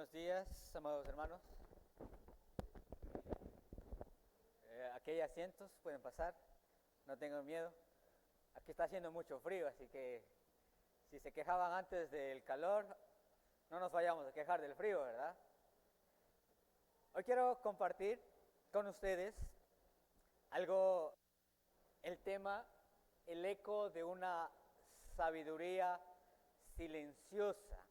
Buenos días, amados hermanos. Aquí hay asientos, pueden pasar, no tengan miedo. Aquí está haciendo mucho frío, así que si se quejaban antes del calor, no nos vayamos a quejar del frío, ¿verdad? Hoy quiero compartir con ustedes algo, el tema, el eco de una sabiduría silenciosa.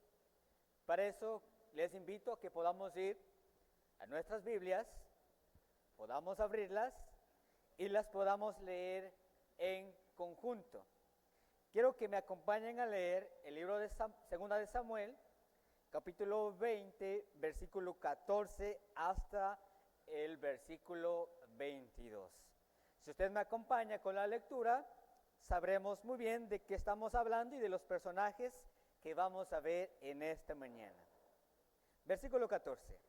Para eso les invito a que podamos ir a nuestras Biblias, podamos abrirlas y las podamos leer en conjunto. Quiero que me acompañen a leer el libro de Segunda de Samuel, capítulo 20, versículo 14 hasta el versículo 22. Si usted me acompaña con la lectura, sabremos muy bien de qué estamos hablando y de los personajes que vamos a ver en esta mañana. Versículo 14.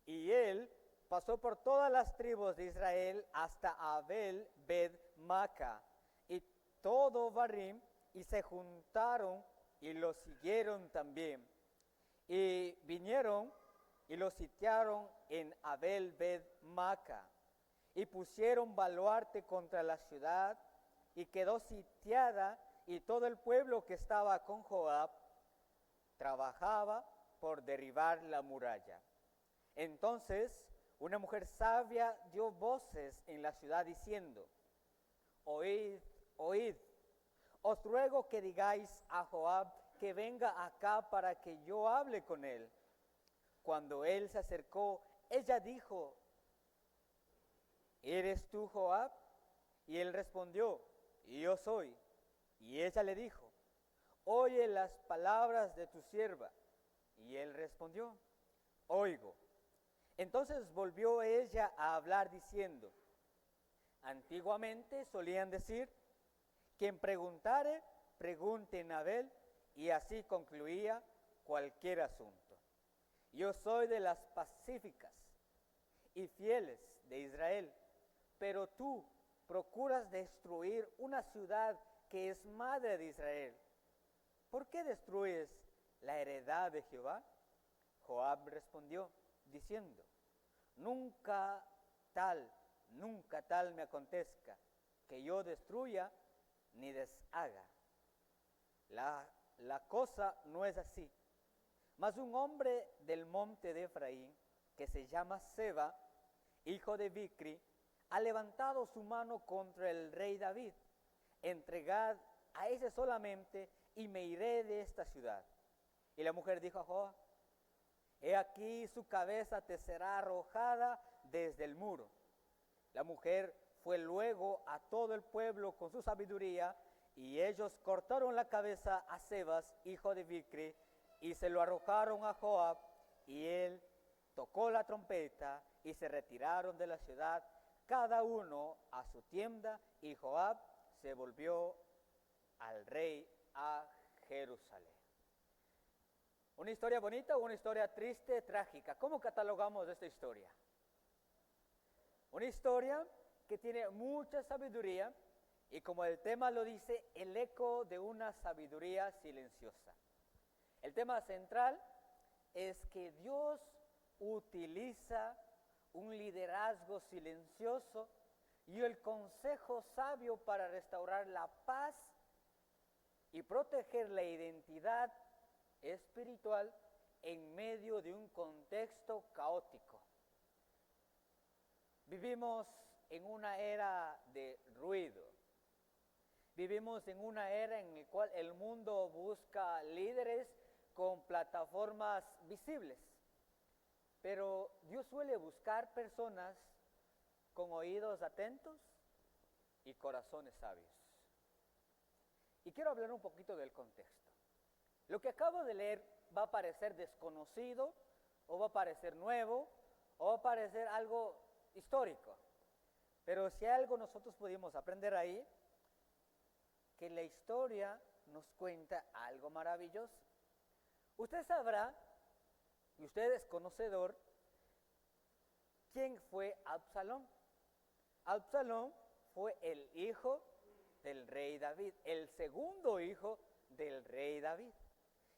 Y él pasó por todas las tribus de Israel hasta Abel Bet-Maca y todo Barim, y se juntaron y lo siguieron también. Y vinieron y lo sitiaron en Abel Bet-Maca y pusieron baluarte contra la ciudad, y quedó sitiada, y todo el pueblo que estaba con Joab trabajaba por derribar la muralla. Entonces una mujer sabia dio voces en la ciudad diciendo: oíd, oíd, os ruego que digáis a Joab que venga acá para que yo hable con él. Cuando él se acercó, ella dijo: ¿eres tú Joab? Y él respondió: yo soy. Y ella le dijo: oye las palabras de tu sierva. Y él respondió: oigo. Entonces volvió ella a hablar diciendo: antiguamente solían decir, quien preguntare, pregunte en Abel, y así concluía cualquier asunto. Yo soy de las pacíficas y fieles de Israel, pero tú procuras destruir una ciudad que es madre de Israel. ¿Por qué destruyes la heredad de Jehová? Joab respondió diciendo: nunca tal me acontezca, que yo destruya ni deshaga. La cosa no es así. Mas un hombre del monte de Efraín, que se llama Seba, hijo de Bicri, ha levantado su mano contra el rey David. Entregad a ese solamente, y me iré de esta ciudad. Y la mujer dijo a Joab: he aquí su cabeza te será arrojada desde el muro. La mujer fue luego a todo el pueblo con su sabiduría, y ellos cortaron la cabeza a Sebas, hijo de Bicri, y se lo arrojaron a Joab, y él tocó la trompeta, y se retiraron de la ciudad, cada uno a su tienda, y Joab se volvió al rey a Jerusalén. ¿Una historia bonita o una historia triste, trágica? ¿Cómo catalogamos esta historia? Una historia que tiene mucha sabiduría, y como el tema lo dice, el eco de una sabiduría silenciosa. El tema central es que Dios utiliza un liderazgo silencioso y el consejo sabio para restaurar la paz y proteger la identidad espiritual en medio de un contexto caótico. Vivimos en una era de ruido. Vivimos en una era en la cual el mundo busca líderes con plataformas visibles. Pero Dios suele buscar personas con oídos atentos y corazones sabios. Y quiero hablar un poquito del contexto. Lo que acabo de leer va a parecer desconocido, o va a parecer nuevo, o va a parecer algo histórico. Pero si algo nosotros pudimos aprender ahí, que la historia nos cuenta algo maravilloso. Usted sabrá, y usted es conocedor, quién fue Absalón. Absalón fue el hijo del rey David, el segundo hijo del rey David.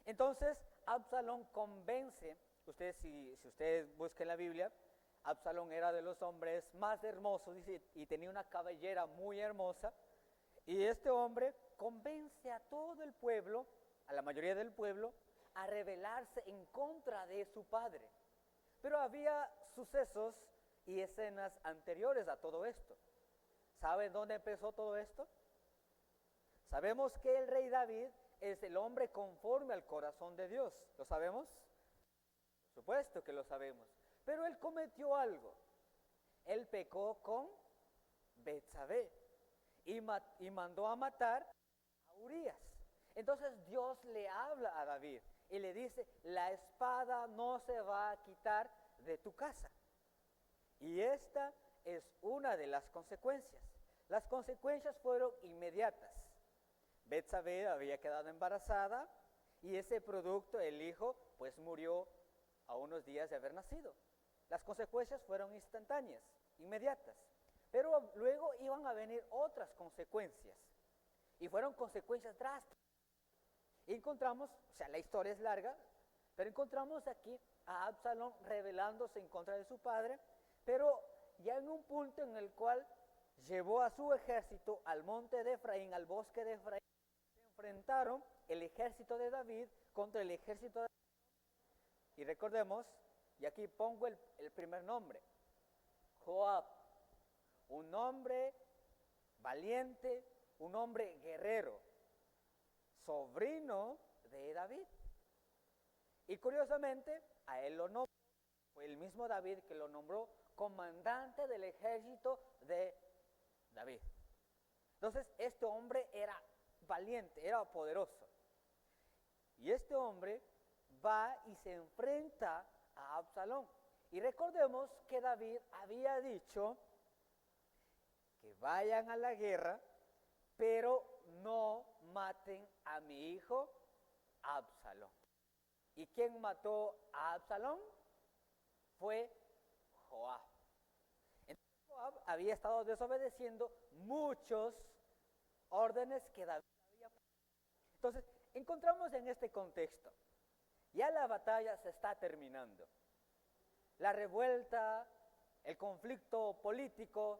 Entonces Absalón convence Si usted busca en la Biblia, Absalón era de los hombres más hermosos, dice, y tenía una cabellera muy hermosa. Y este hombre convence a todo el pueblo, a la mayoría del pueblo, a rebelarse en contra de su padre. Pero había sucesos y escenas anteriores a todo esto. ¿Saben dónde empezó todo esto? Sabemos que el rey David es el hombre conforme al corazón de Dios. ¿Lo sabemos? Por supuesto que lo sabemos. Pero él cometió algo. Él pecó con Betsabé y mandó a matar a Urías. Entonces Dios le habla a David y le dice, la espada no se va a quitar de tu casa. Y esta es una de las consecuencias. Las consecuencias fueron inmediatas. Betsabé había quedado embarazada y ese producto, el hijo, pues murió a unos días de haber nacido. Las consecuencias fueron instantáneas, inmediatas. Pero luego iban a venir otras consecuencias. Y fueron consecuencias drásticas. Y encontramos, o sea, la historia es larga, pero encontramos aquí a Absalón rebelándose en contra de su padre, pero ya en un punto en el cual llevó a su ejército al monte de Efraín, al bosque de Efraín. Se enfrentaron el ejército de David contra el ejército de Absalón. Y recordemos, y aquí pongo el primer nombre, Joab, un hombre valiente, un hombre guerrero, sobrino de David. Y curiosamente, a él lo nombró, fue el mismo David que lo nombró comandante del ejército de David. Entonces, este hombre era valiente, era poderoso. Y este hombre va y se enfrenta a Absalón. Y recordemos que David había dicho que vayan a la guerra, pero no maten a mi hijo Absalón. ¿Y quién mató a Absalón? Fue Joab. Entonces Joab había estado desobedeciendo muchos órdenes que David había puesto. Entonces, encontramos en este contexto, ya la batalla se está terminando. La revuelta, el conflicto político,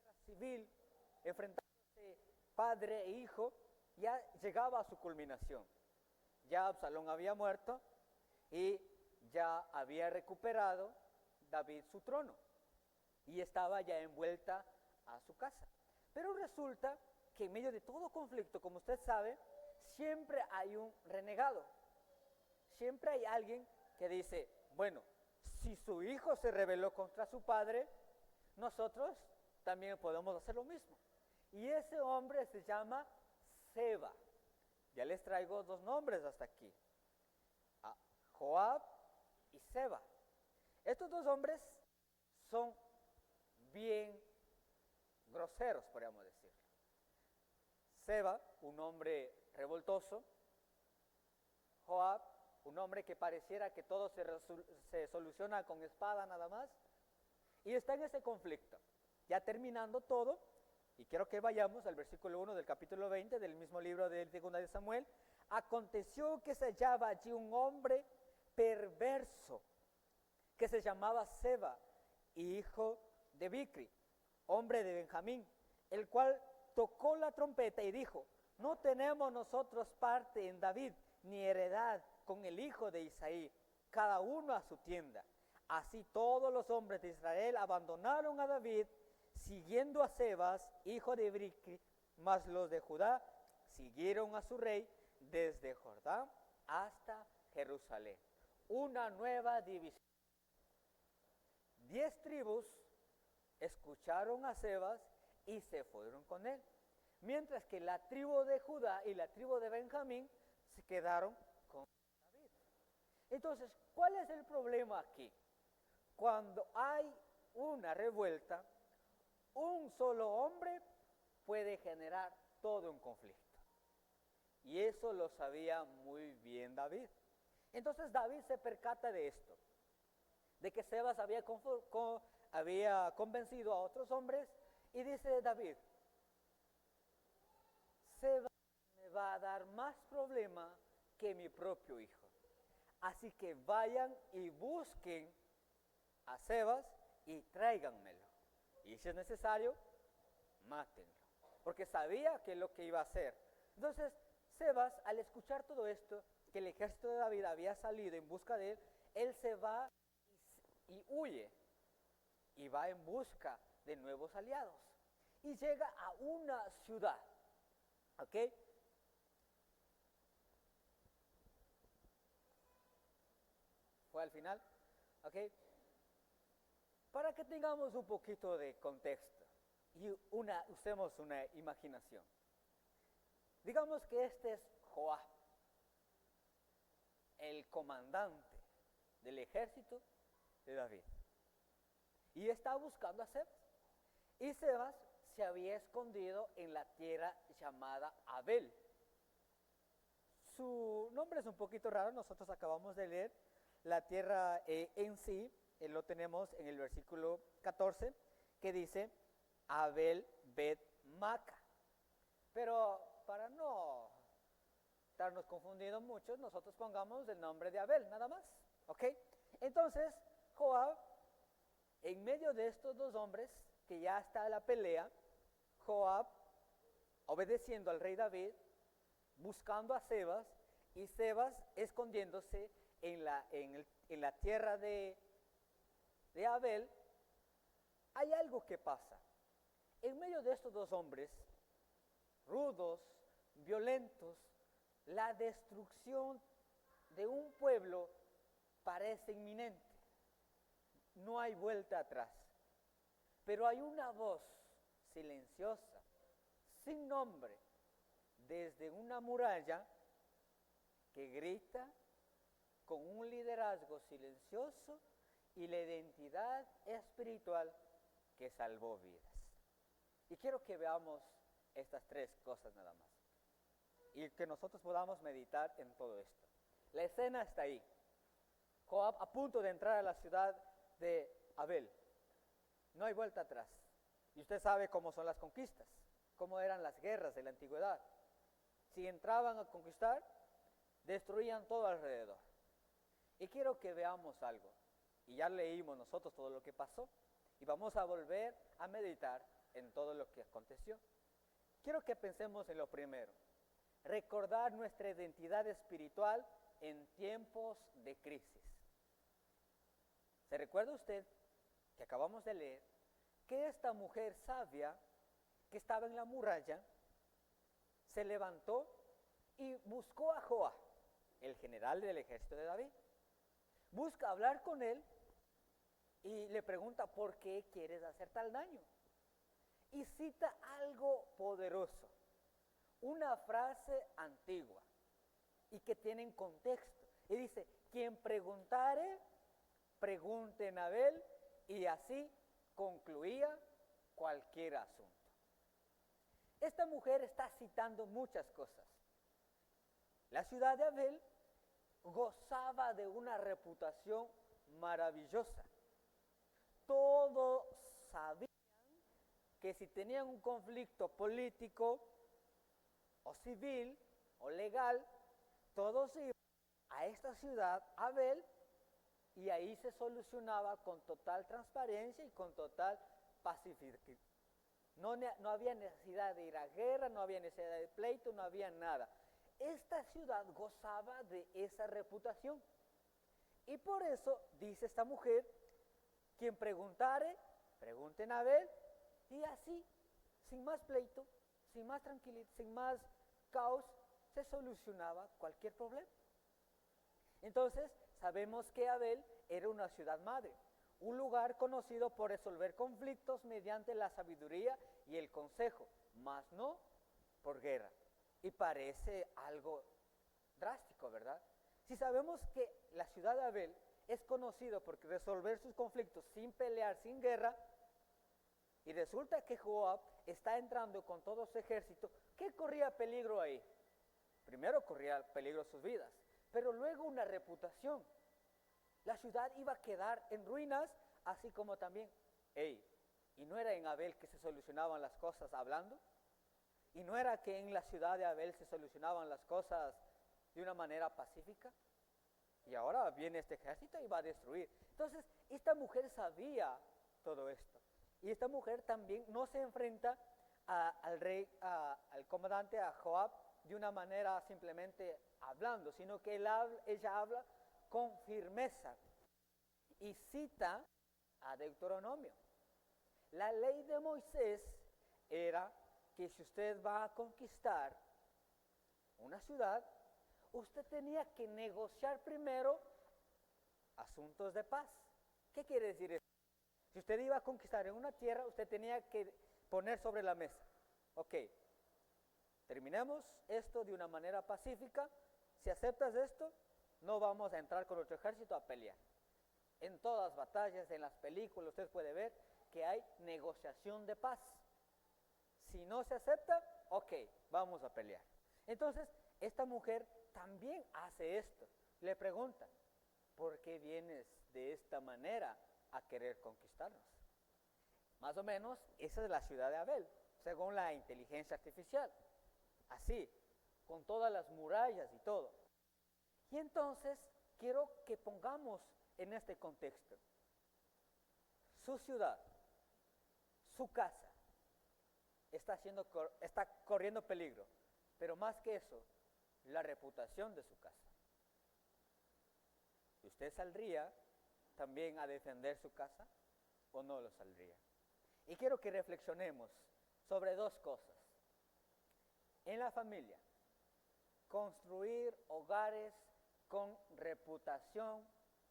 la guerra civil, enfrentándose padre e hijo, ya llegaba a su culminación. Ya Absalón había muerto y ya había recuperado David su trono y estaba ya envuelta a su casa. Pero resulta que en medio de todo conflicto, como usted sabe, siempre hay un renegado. Siempre hay alguien que dice, bueno, si su hijo se rebeló contra su padre, nosotros también podemos hacer lo mismo. Y ese hombre se llama Seba. Ya les traigo dos nombres hasta aquí, Joab y Seba. Estos dos hombres son bien groseros, podríamos decirlo. Seba, un hombre revoltoso. Joab, un hombre que pareciera que todo se soluciona con espada nada más. Y está en ese conflicto. Ya terminando todo, y quiero que vayamos al versículo 1 del capítulo 20 del mismo libro de 2 de Samuel. Aconteció que se hallaba allí un hombre perverso que se llamaba Seba, hijo de Bicri, hombre de Benjamín, el cual tocó la trompeta y dijo, no tenemos nosotros parte en David, ni heredad con el hijo de Isaí, cada uno a su tienda. Así todos los hombres de Israel abandonaron a David, siguiendo a Sebas, hijo de Bicri, mas los de Judá siguieron a su rey desde Jordán hasta Jerusalén. Una nueva división. 10 tribus escucharon a Sebas y se fueron con él, mientras que la tribu de Judá y la tribu de Benjamín se quedaron con David. Entonces, ¿cuál es el problema aquí? Cuando hay una revuelta, un solo hombre puede generar todo un conflicto. Y eso lo sabía muy bien David. Entonces David se percata de esto, de que Sebas había convencido a otros hombres, y dice David, Sebas me va a dar más problema que mi propio hijo. Así que vayan y busquen a Sebas y tráiganmelo. Y si es necesario, mátenlo. Porque sabía que es lo que iba a hacer. Entonces, Sebas, al escuchar todo esto, que el ejército de David había salido en busca de él se va y huye. Y va en busca de nuevos aliados. Y llega a una ciudad. ¿Ok? ¿Fue al final? ¿Ok? Para que tengamos un poquito de contexto y usemos una imaginación. Digamos que este es Joab, el comandante del ejército de David. Y está buscando a Sebas. Y Sebas se había escondido en la tierra llamada Abel. Su nombre es un poquito raro, nosotros acabamos de leer la tierra en sí, lo tenemos en el versículo 14, que dice Abel Bet Maca. Pero para no estarnos confundidos mucho, nosotros pongamos el nombre de Abel, nada más. ¿Ok? Entonces, Joab, en medio de estos dos hombres, que ya está la pelea, Joab, obedeciendo al rey David, buscando a Sebas, y Sebas escondiéndose en la tierra de Abel. Hay algo que pasa. En medio de estos dos hombres, rudos, violentos, la destrucción de un pueblo parece inminente. No hay vuelta atrás. Pero hay una voz silenciosa, sin nombre, desde una muralla que grita con un liderazgo silencioso y la identidad espiritual que salvó vidas. Y quiero que veamos estas tres cosas nada más y que nosotros podamos meditar en todo esto. La escena está ahí. Joab a punto de entrar a la ciudad de Abel. No hay vuelta atrás. Y usted sabe cómo son las conquistas, cómo eran las guerras de la antigüedad. Si entraban a conquistar, destruían todo alrededor. Y quiero que veamos algo. Y ya leímos nosotros todo lo que pasó. Y vamos a volver a meditar en todo lo que aconteció. Quiero que pensemos en lo primero. Recordar nuestra identidad espiritual en tiempos de crisis. ¿Se recuerda usted que acabamos de leer que esta mujer sabia que estaba en la muralla se levantó y buscó a Joab, el general del ejército de David? Busca hablar con él y le pregunta por qué quieres hacer tal daño. Y cita algo poderoso, una frase antigua y que tiene en contexto. Y dice, quien preguntare, pregunte en Abel, y así concluía cualquier asunto. Esta mujer está citando muchas cosas. La ciudad de Abel gozaba de una reputación maravillosa. Todos sabían que si tenían un conflicto político o civil o legal, todos iban a esta ciudad, Abel, y ahí se solucionaba con total transparencia y con total pacífico. No había necesidad de ir a guerra, no había necesidad de pleito, no había nada. Esta ciudad gozaba de esa reputación. Y por eso dice esta mujer, quien preguntare, pregunten a Abel, y así, sin más pleito, sin más tranquilidad, sin más caos, se solucionaba cualquier problema. Entonces, sabemos que Abel era una ciudad madre, un lugar conocido por resolver conflictos mediante la sabiduría y el consejo, mas no por guerra. Y parece algo drástico, ¿verdad? Si sabemos que la ciudad de Abel es conocido por resolver sus conflictos sin pelear, sin guerra, y resulta que Joab está entrando con todo su ejército, ¿qué corría peligro ahí? Primero corría peligro sus vidas, pero luego una reputación. La ciudad iba a quedar en ruinas, así como también, ¿y no era en Abel que se solucionaban las cosas hablando? ¿Y no era que en la ciudad de Abel se solucionaban las cosas de una manera pacífica? Y ahora viene este ejército y va a destruir. Entonces, esta mujer sabía todo esto. Y esta mujer también no se enfrenta al rey, al comandante, a Joab, de una manera simplemente hablando, sino que ella habla con firmeza y cita a Deuteronomio. La ley de Moisés era que si usted va a conquistar una ciudad, usted tenía que negociar primero asuntos de paz. ¿Qué quiere decir eso? Si usted iba a conquistar en una tierra, usted tenía que poner sobre la mesa, ok, terminemos esto de una manera pacífica. Si aceptas esto, no vamos a entrar con nuestro ejército a pelear. En todas las batallas, en las películas, usted puede ver que hay negociación de paz. Si no se acepta, ok, vamos a pelear. Entonces, esta mujer también hace esto. Le pregunta, ¿por qué vienes de esta manera a querer conquistarnos? Más o menos, esa es la ciudad de Abel, según la inteligencia artificial. Así, con todas las murallas y todo. Y entonces, quiero que pongamos en este contexto su ciudad, su casa, está corriendo peligro, pero más que eso, la reputación de su casa. ¿Usted saldría también a defender su casa o no lo saldría? Y quiero que reflexionemos sobre dos cosas. En la familia, construir hogares con reputación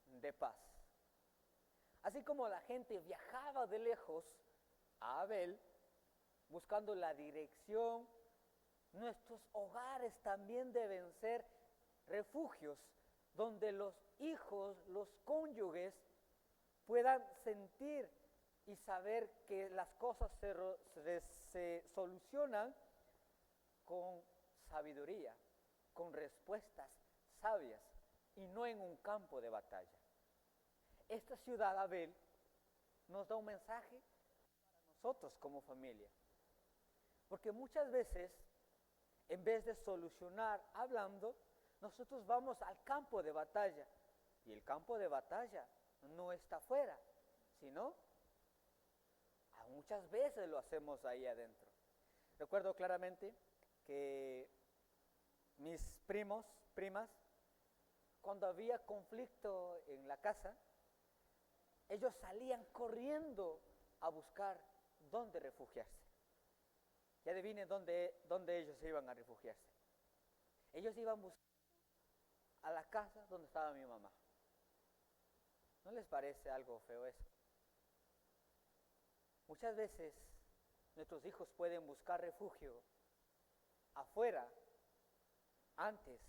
de paz. Así como la gente viajaba de lejos a Abel, buscando la dirección, nuestros hogares también deben ser refugios donde los hijos, los cónyuges, puedan sentir y saber que las cosas se solucionan con sabiduría, con respuestas sabias y no en un campo de batalla. Esta ciudad, Abel, nos da un mensaje para nosotros como familia. Porque muchas veces, en vez de solucionar hablando, nosotros vamos al campo de batalla. Y el campo de batalla no está afuera, sino muchas veces lo hacemos ahí adentro. Recuerdo claramente que mis primas, cuando había conflicto en la casa, ellos salían corriendo a buscar dónde refugiarse. Y adivinen dónde ellos iban a refugiarse. Ellos iban buscando a la casa donde estaba mi mamá. ¿No les parece algo feo eso? Muchas veces nuestros hijos pueden buscar refugio afuera antes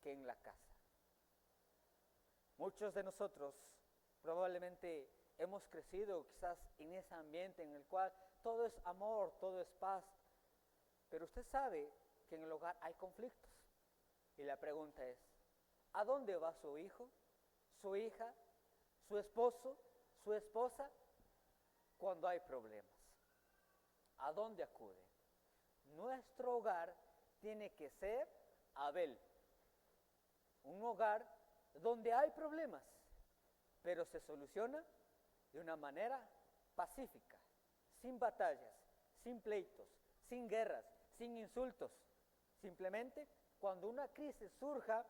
que en la casa. Muchos de nosotros probablemente hemos crecido quizás en ese ambiente en el cual todo es amor, todo es paz, pero usted sabe que en el hogar hay conflictos. Y la pregunta es, ¿a dónde va su hijo, su hija, su esposo, su esposa cuando hay problemas? ¿A dónde acude? Nuestro hogar tiene que ser Abel, un hogar donde hay problemas, pero se soluciona de una manera pacífica, sin batallas, sin pleitos, sin guerras, sin insultos. Simplemente cuando una crisis surja,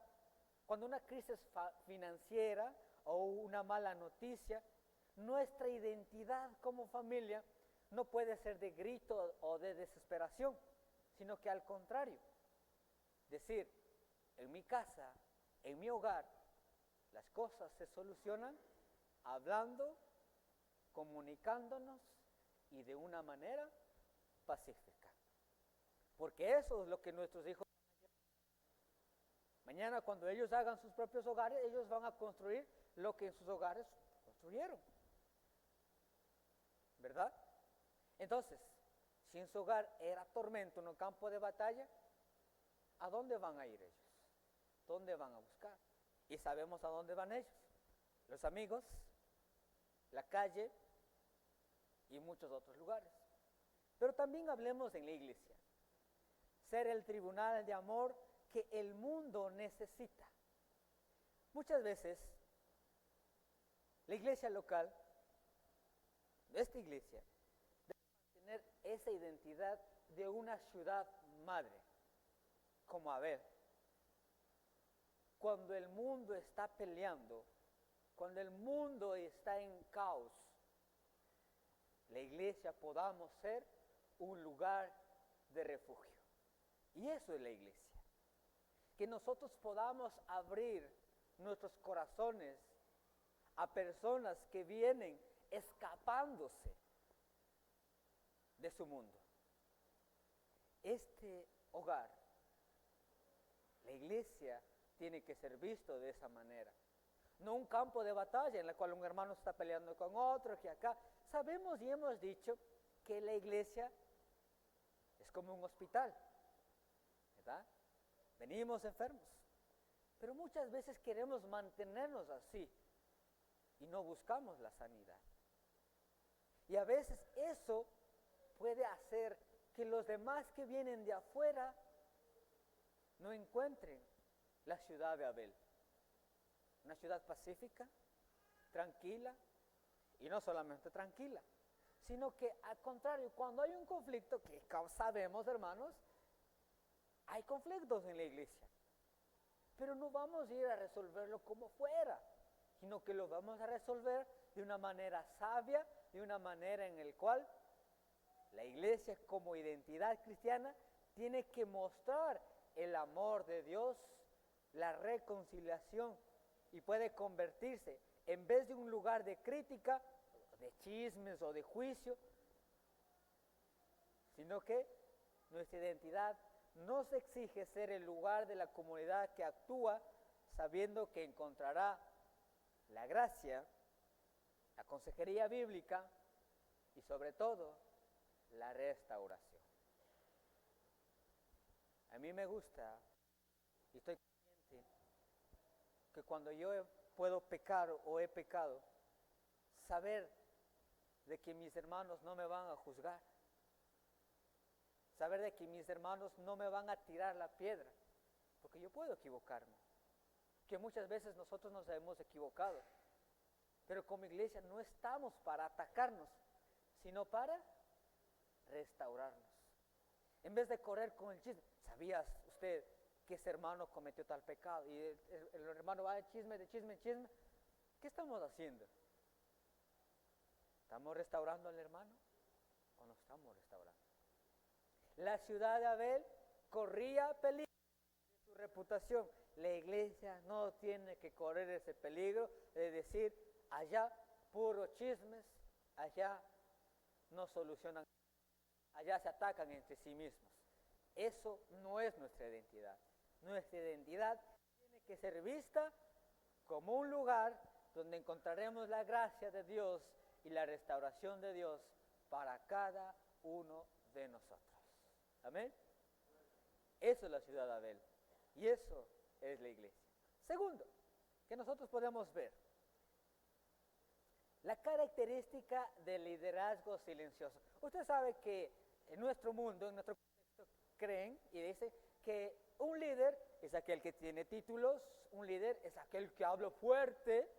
cuando una crisis financiera o una mala noticia, nuestra identidad como familia no puede ser de grito o de desesperación, sino que al contrario, decir, en mi casa, en mi hogar, las cosas se solucionan hablando, comunicándonos y de una manera pacífica. Porque eso es lo que nuestros hijos mañana, cuando ellos hagan sus propios hogares, ellos van a construir lo que en sus hogares construyeron. ¿Verdad? Entonces, si en su hogar era tormento en un campo de batalla, ¿a dónde van a ir ellos? ¿Dónde van a buscar? Y sabemos a dónde van ellos. Los amigos, la calle y muchos otros lugares. Pero también hablemos en la iglesia. Ser el tribunal de amor que el mundo necesita. Muchas veces la iglesia local, esta iglesia, debe mantener esa identidad de una ciudad madre, como Abel. Cuando el mundo está peleando, cuando el mundo está en caos, la iglesia podamos ser un lugar de refugio. Y eso es la iglesia. Que nosotros podamos abrir nuestros corazones a personas que vienen escapándose de su mundo. Este hogar, la iglesia, tiene que ser visto de esa manera. No un campo de batalla en el cual un hermano está peleando con otro, que acá. Sabemos y hemos dicho que la iglesia es como un hospital, ¿verdad? Venimos enfermos, pero muchas veces queremos mantenernos así y no buscamos la sanidad. Y a veces eso puede hacer que los demás que vienen de afuera no encuentren la ciudad de Abel. Una ciudad pacífica, tranquila, y no solamente tranquila, sino que al contrario, cuando hay un conflicto, que sabemos, hermanos, hay conflictos en la iglesia, pero no vamos a ir a resolverlo como fuera, sino que lo vamos a resolver de una manera sabia, de una manera en la cual la iglesia como identidad cristiana tiene que mostrar el amor de Dios, la reconciliación, y puede convertirse, en vez de un lugar de crítica, de chismes o de juicio, sino que nuestra identidad nos exige ser el lugar de la comunidad que actúa sabiendo que encontrará la gracia, la consejería bíblica y sobre todo la restauración. A mí me gusta y estoy consciente que cuando yo puedo pecar o he pecado, saber de que mis hermanos no me van a juzgar, saber de que mis hermanos no me van a tirar la piedra, porque yo puedo equivocarme, que muchas veces nosotros nos hemos equivocado, pero como iglesia no estamos para atacarnos, sino para restaurarnos. En vez de correr con el chisme, ¿sabías usted que ese hermano cometió tal pecado? Y el hermano va de chisme en chisme. ¿Qué estamos haciendo? ¿Estamos restaurando al hermano o no estamos restaurando? La ciudad de Abel corría peligro de su reputación. La iglesia no tiene que correr ese peligro de decir, allá puro chismes, allá no solucionan, allá se atacan entre sí mismos. Eso no es nuestra identidad. Nuestra identidad tiene que ser vista como un lugar donde encontraremos la gracia de Dios y la restauración de Dios para cada uno de nosotros. Amén. Eso es la ciudad de Abel y eso es la iglesia. Segundo, que nosotros podemos ver la característica del liderazgo silencioso. Usted sabe que en nuestro mundo, en nuestro contexto, creen y dicen que un líder es aquel que tiene títulos, un líder es aquel que habla fuerte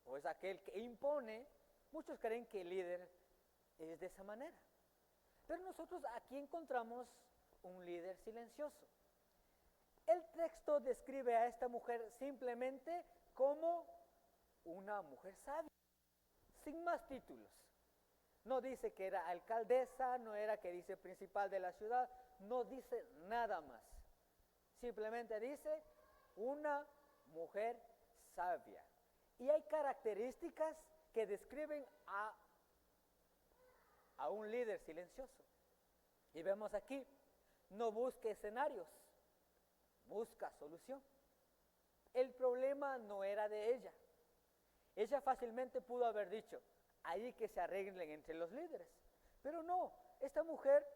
o es aquel que impone. Muchos creen que el líder es de esa manera. Pero nosotros aquí encontramos un líder silencioso. El texto describe a esta mujer simplemente como una mujer sabia, sin más títulos. No dice que era alcaldesa, no era que dice principal de la ciudad, no dice nada más. Simplemente dice una mujer sabia. Y hay características que describen a un líder silencioso. Y vemos aquí, no busca escenarios, busca solución. El problema no era de ella. Ella fácilmente pudo haber dicho, ahí que se arreglen entre los líderes. Pero no, esta mujer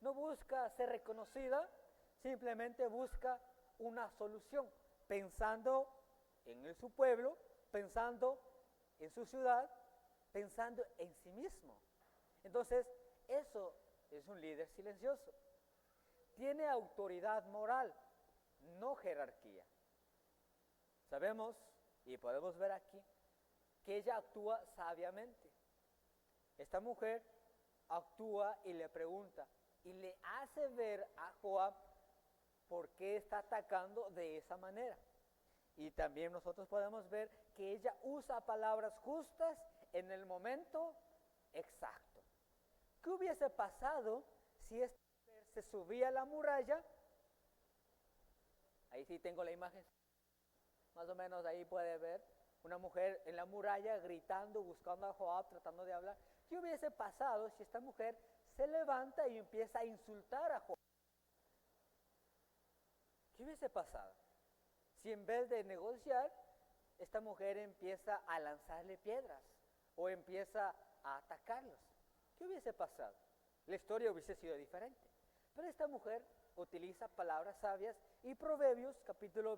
no busca ser reconocida, simplemente busca una solución, pensando en su pueblo, pensando en su ciudad, pensando en sí mismo. Entonces, eso es un líder silencioso. Tiene autoridad moral, no jerarquía. Sabemos y podemos ver aquí que ella actúa sabiamente. Esta mujer actúa y le pregunta y le hace ver a Joab por qué está atacando de esa manera. Y también nosotros podemos ver que ella usa palabras justas en el momento exacto. ¿Qué hubiese pasado si esta mujer se subía a la muralla? Ahí sí tengo la imagen. Más o menos ahí puede ver una mujer en la muralla gritando, buscando a Joab, tratando de hablar. ¿Qué hubiese pasado si esta mujer se levanta y empieza a insultar a Joab? ¿Qué hubiese pasado si en vez de negociar, esta mujer empieza a lanzarle piedras o empieza a atacarlos? ¿Qué hubiese pasado? La historia hubiese sido diferente. Pero esta mujer utiliza palabras sabias y Proverbios capítulo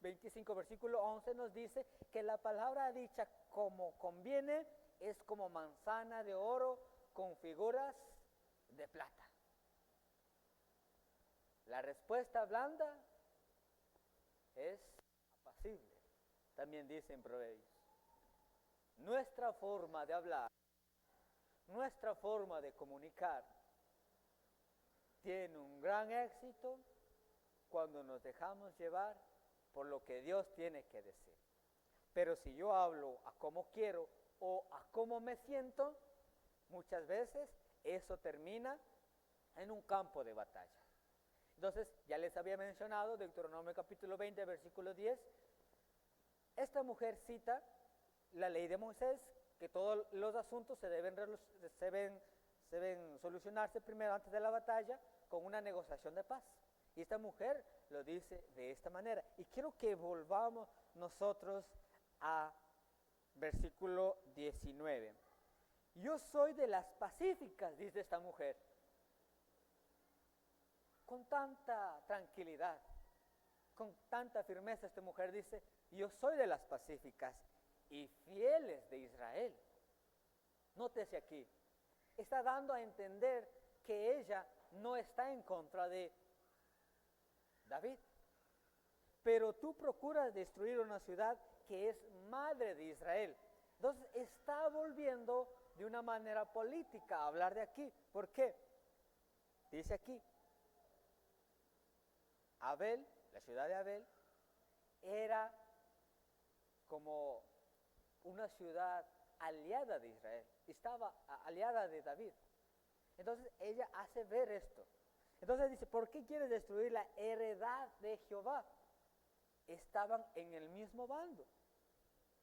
25 versículo 11 nos dice que la palabra dicha como conviene es como manzana de oro con figuras de plata. La respuesta blanda es apacible, también dice en Proverbios. Nuestra forma de hablar, nuestra forma de comunicar, tiene un gran éxito cuando nos dejamos llevar por lo que Dios tiene que decir. Pero si yo hablo a cómo quiero o a cómo me siento, muchas veces eso termina en un campo de batalla. Entonces, ya les había mencionado Deuteronomio capítulo 20, versículo 10. Esta mujer cita la ley de Moisés, que todos los asuntos se deben solucionarse primero antes de la batalla con una negociación de paz. Y esta mujer lo dice de esta manera. Y quiero que volvamos nosotros a versículo 19. Yo soy de las pacíficas, dice esta mujer. Con tanta tranquilidad, con tanta firmeza, esta mujer dice, yo soy de las pacíficas y fieles de Israel. Nótese aquí, está dando a entender que ella no está en contra de David. Pero tú procuras destruir una ciudad que es madre de Israel. Entonces está volviendo de una manera política a hablar de aquí. ¿Por qué? Dice aquí, Abel, la ciudad de Abel, era como una ciudad aliada de Israel, estaba aliada de David. Entonces ella hace ver esto. Entonces dice, ¿por qué quieres destruir la heredad de Jehová? Estaban en el mismo bando.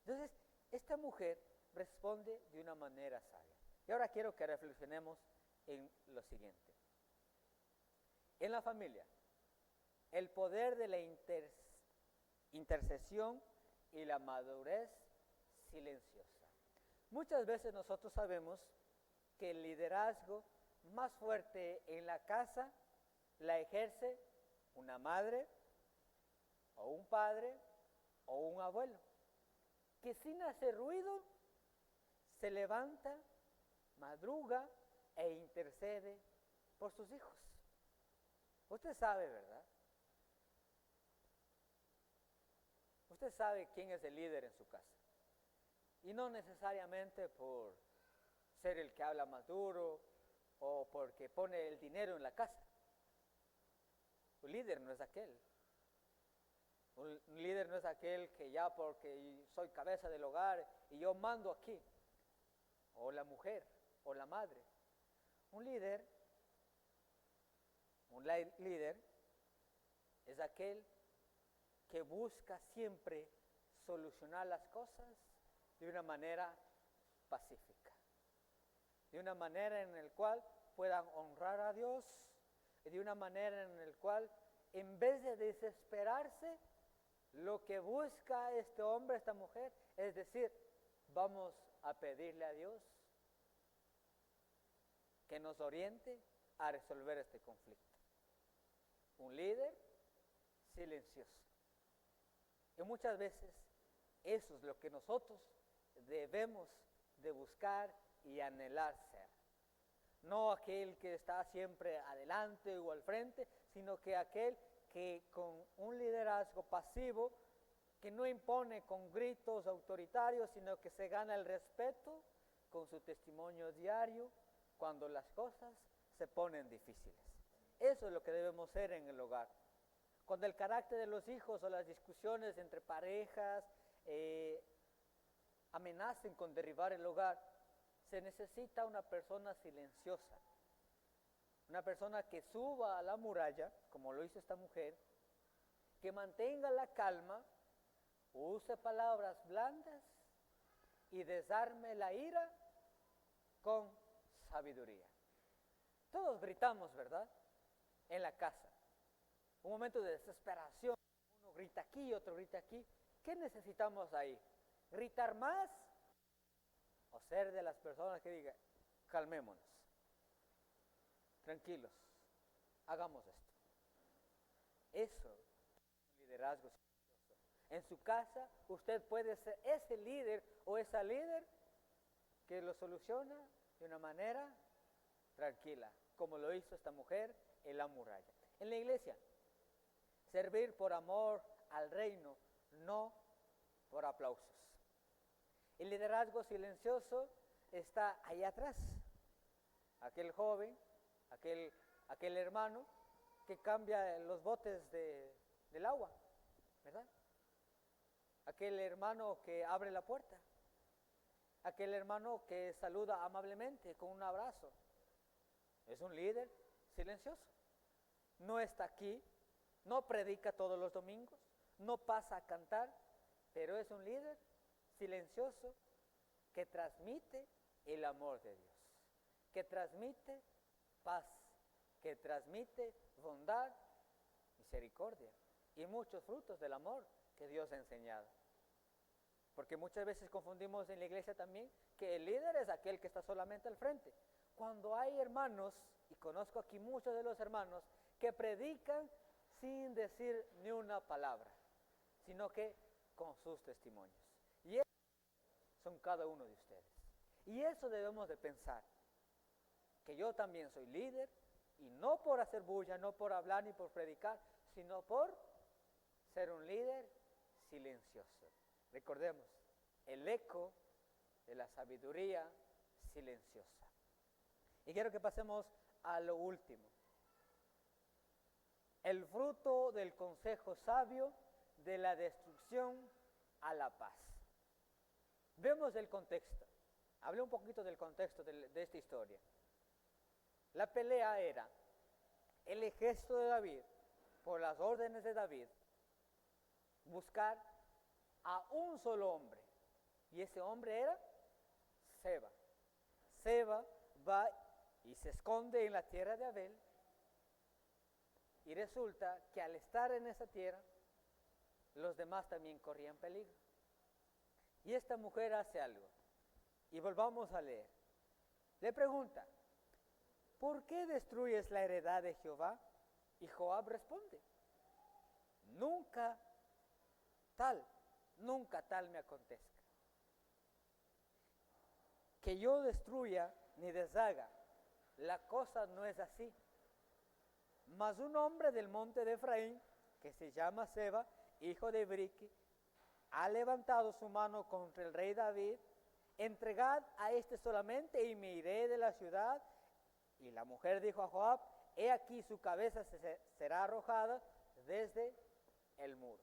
Entonces esta mujer responde de una manera sabia. Y ahora quiero que reflexionemos en lo siguiente. En la familia, el poder de la intercesión y la madurez silenciosa. Muchas veces nosotros sabemos que el liderazgo más fuerte en la casa la ejerce una madre o un padre o un abuelo, que sin hacer ruido se levanta, madruga e intercede por sus hijos. Usted sabe, ¿verdad? Usted sabe quién es el líder en su casa. Y no necesariamente por ser el que habla más duro o porque pone el dinero en la casa. Un líder no es aquel. Un líder no es aquel que ya porque soy cabeza del hogar y yo mando aquí. O la mujer, o la madre. Un líder es aquel que busca siempre solucionar las cosas de una manera pacífica, de una manera en la cual puedan honrar a Dios, y de una manera en la cual, en vez de desesperarse, lo que busca este hombre, esta mujer, es decir, vamos a pedirle a Dios que nos oriente a resolver este conflicto. Un líder silencioso. Y muchas veces eso es lo que nosotros debemos de buscar y anhelar ser. No aquel que está siempre adelante o al frente, sino que aquel que con un liderazgo pasivo que no impone con gritos autoritarios, sino que se gana el respeto con su testimonio diario cuando las cosas se ponen difíciles. Eso es lo que debemos ser en el hogar. Cuando el carácter de los hijos o las discusiones entre parejas amenacen con derribar el hogar, se necesita una persona silenciosa, una persona que suba a la muralla, como lo hizo esta mujer, que mantenga la calma, use palabras blandas y desarme la ira con sabiduría. Todos gritamos, ¿verdad? En la casa. Un momento de desesperación, uno grita aquí, otro grita aquí. ¿Qué necesitamos ahí? ¿Gritar más? ¿O ser de las personas que digan, calmémonos, tranquilos, hagamos esto? Eso es un liderazgo silencioso. En su casa usted puede ser ese líder o esa líder que lo soluciona de una manera tranquila, como lo hizo esta mujer en la muralla. En la iglesia, servir por amor al reino, no por aplausos. El liderazgo silencioso está ahí atrás. Aquel joven, aquel hermano que cambia los botes del agua, ¿verdad? Aquel hermano que abre la puerta. Aquel hermano que saluda amablemente con un abrazo. Es un líder silencioso. No está aquí, no predica todos los domingos, no pasa a cantar, pero es un líder silencioso que transmite el amor de Dios, que transmite paz, que transmite bondad, misericordia y muchos frutos del amor que Dios ha enseñado. Porque muchas veces confundimos en la iglesia también que el líder es aquel que está solamente al frente. Cuando hay hermanos, y conozco aquí muchos de los hermanos, que predican sin decir ni una palabra, sino que con sus testimonios. Y esos son cada uno de ustedes. Y eso debemos de pensar, que yo también soy líder, y no por hacer bulla, no por hablar ni por predicar, sino por ser un líder silencioso. Recordemos, el eco de la sabiduría silenciosa. Y quiero que pasemos a lo último. El fruto del consejo sabio de la destrucción a la paz. Vemos el contexto. Hablé un poquito del contexto de esta historia. La pelea era el ejército de David, por las órdenes de David, buscar a un solo hombre. Y ese hombre era Seba. Seba va y se esconde en la tierra de Abel. Y resulta que al estar en esa tierra, los demás también corrían peligro. Y esta mujer hace algo. Y volvamos a leer. Le pregunta, ¿por qué destruyes la heredad de Jehová? Y Joab responde, nunca tal me acontezca. Que yo destruya ni deshaga, la cosa no es así. Mas un hombre del monte de Efraín, que se llama Seba, hijo de Briqui, ha levantado su mano contra el rey David. Entregad a este solamente y me iré de la ciudad. Y la mujer dijo a Joab, he aquí su cabeza será arrojada desde el muro.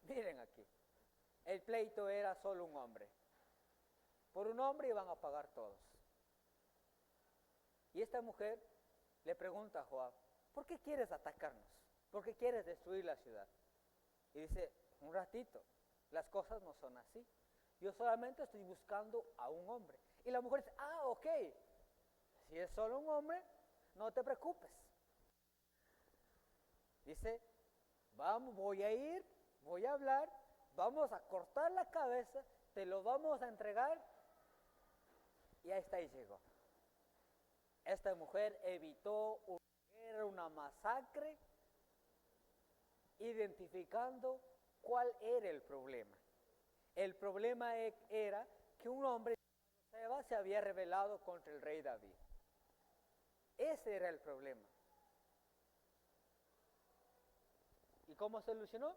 Miren aquí, el pleito era solo un hombre. Por un hombre iban a pagar todos. Y esta mujer le pregunta a Joab, ¿por qué quieres atacarnos? ¿Por qué quieres destruir la ciudad? Y dice, un ratito, las cosas no son así. Yo solamente estoy buscando a un hombre. Y la mujer dice, ok, si es solo un hombre, no te preocupes. Dice, vamos, voy a ir, voy a hablar, vamos a cortar la cabeza, te lo vamos a entregar. Y hasta ahí llegó. Esta mujer evitó una masacre, identificando cuál era el problema. El problema era que un hombre Seba se había rebelado contra el rey David. Ese era el problema. ¿Y cómo se solucionó?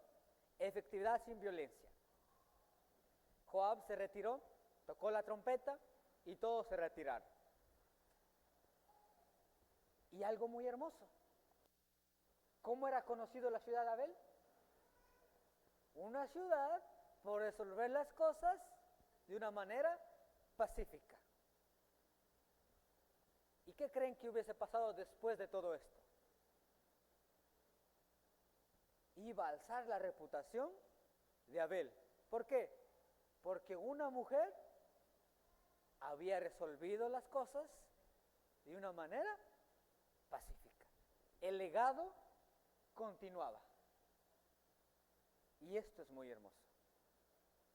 efectividad sin violencia. Joab se retiró, tocó la trompeta y todos se retiraron. Y algo muy hermoso. ¿Cómo era conocido la ciudad de Abel? Una ciudad por resolver las cosas de una manera pacífica. ¿Y qué creen que hubiese pasado después de todo esto? Iba a alzar la reputación de Abel. ¿Por qué? Porque una mujer había resolvido las cosas de una manera pacífica. El legado continuaba. Y esto es muy hermoso.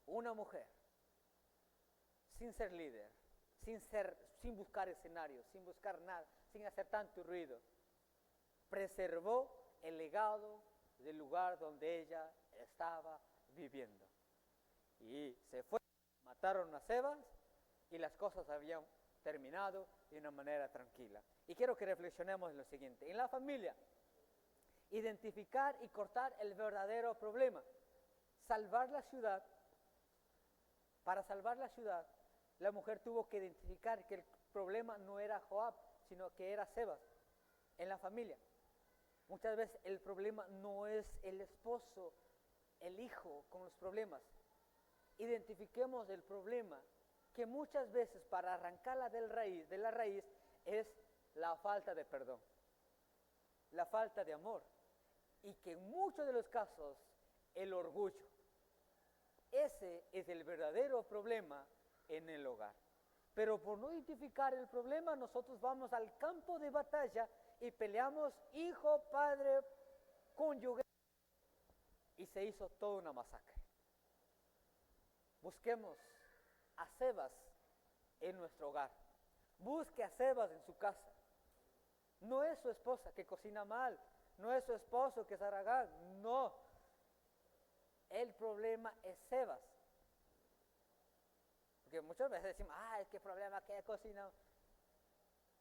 Una mujer, sin ser líder, sin buscar escenarios, sin buscar nada, sin hacer tanto ruido, preservó el legado del lugar donde ella estaba viviendo. Y se fue, mataron a Sebas y las cosas habían terminado de una manera tranquila. Y quiero que reflexionemos en lo siguiente. En la familia, identificar y cortar el verdadero problema. Salvar la ciudad. Para salvar la ciudad, la mujer tuvo que identificar que el problema no era Joab, sino que era Sebas en la familia. Muchas veces el problema no es el esposo, el hijo con los problemas. Identifiquemos el problema, que muchas veces para arrancarla de la raíz es la falta de perdón, la falta de amor, y que en muchos de los casos el orgullo. Ese es el verdadero problema en el hogar. Pero por no identificar el problema, nosotros vamos al campo de batalla y peleamos hijo, padre, cónyuge, y se hizo toda una masacre. Busquemos a Sebas en nuestro hogar. Busque a Sebas en su casa. No es su esposa que cocina mal, no es su esposo que es haragán, no. El problema es Sebas. Porque muchas veces decimos, es que problema que cocina.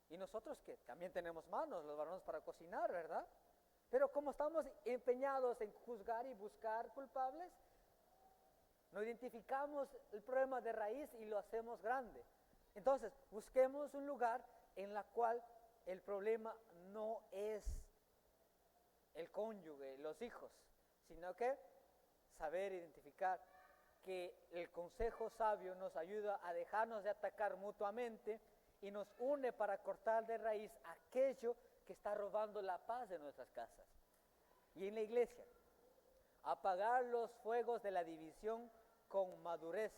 Y nosotros que también tenemos manos, los varones, para cocinar, ¿verdad? Pero como estamos empeñados en juzgar y buscar culpables, no identificamos el problema de raíz y lo hacemos grande. Entonces, busquemos un lugar en la cual el problema no es el cónyuge, los hijos, sino que saber identificar que el consejo sabio nos ayuda a dejarnos de atacar mutuamente y nos une para cortar de raíz aquello que está robando la paz de nuestras casas. Y en la iglesia, apagar los fuegos de la división con madurez.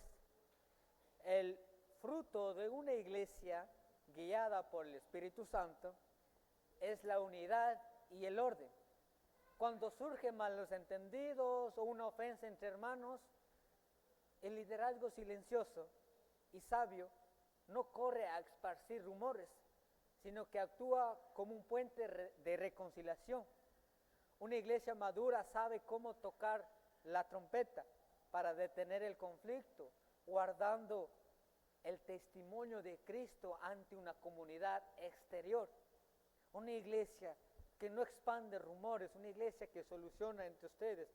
El fruto de una iglesia guiada por el Espíritu Santo es la unidad y el orden. Cuando surgen malos entendidos o una ofensa entre hermanos, el liderazgo silencioso y sabio no corre a esparcir rumores, sino que actúa como un puente de reconciliación. Una iglesia madura sabe cómo tocar la trompeta para detener el conflicto, guardando el testimonio de Cristo ante una comunidad exterior. Una iglesia que no expande rumores, una iglesia que soluciona entre ustedes,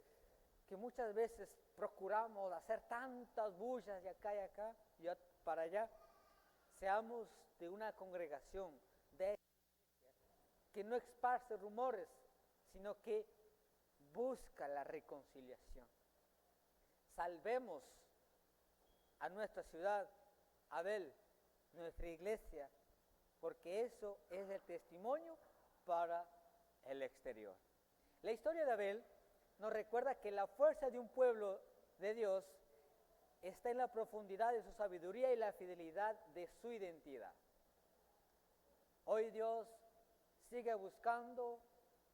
que muchas veces procuramos hacer tantas bullas de acá y acá y para allá. Seamos de una congregación de que no esparce rumores, sino que busca la reconciliación. Salvemos a nuestra ciudad, Abel, nuestra iglesia, porque eso es el testimonio para el exterior. La historia de Abel nos recuerda que la fuerza de un pueblo de Dios está en la profundidad de su sabiduría y la fidelidad de su identidad. Hoy Dios sigue buscando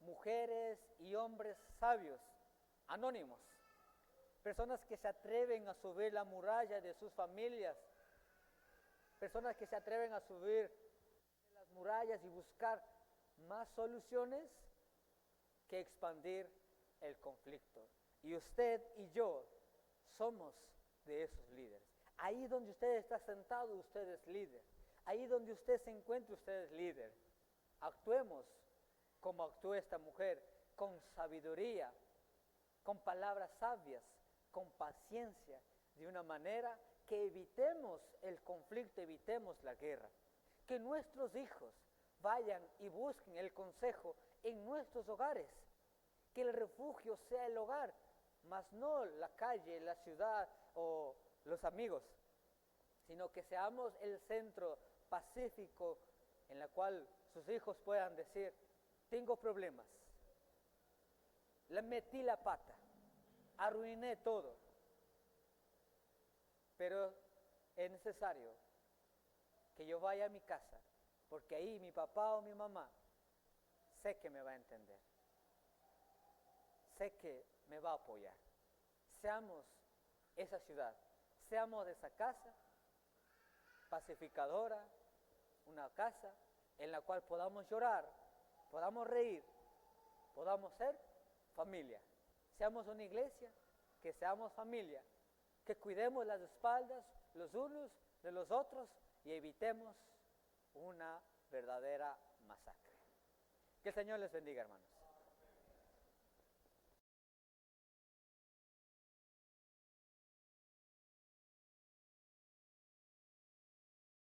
mujeres y hombres sabios, anónimos, personas que se atreven a subir la muralla de sus familias, personas que se atreven a subir las murallas y buscar más soluciones que expandir el conflicto. Y usted y yo somos de esos líderes. Ahí donde usted está sentado, usted es líder. Ahí donde usted se encuentra, usted es líder. Actuemos como actuó esta mujer, con sabiduría, con palabras sabias, con paciencia, de una manera que evitemos el conflicto, evitemos la guerra. Que nuestros hijos vayan y busquen el consejo en nuestros hogares. Que el refugio sea el hogar, mas no la calle, la ciudad o los amigos, sino que seamos el centro pacífico en la cual sus hijos puedan decir, tengo problemas, le metí la pata, arruiné todo, pero es necesario que yo vaya a mi casa, porque ahí mi papá o mi mamá sé que me va a entender, sé que me va a apoyar. Seamos esa ciudad, seamos esa casa pacificadora, una casa en la cual podamos llorar, podamos reír, podamos ser familia. Seamos una iglesia, que seamos familia, que cuidemos las espaldas los unos de los otros y evitemos una verdadera masacre. Que el Señor les bendiga, hermanos.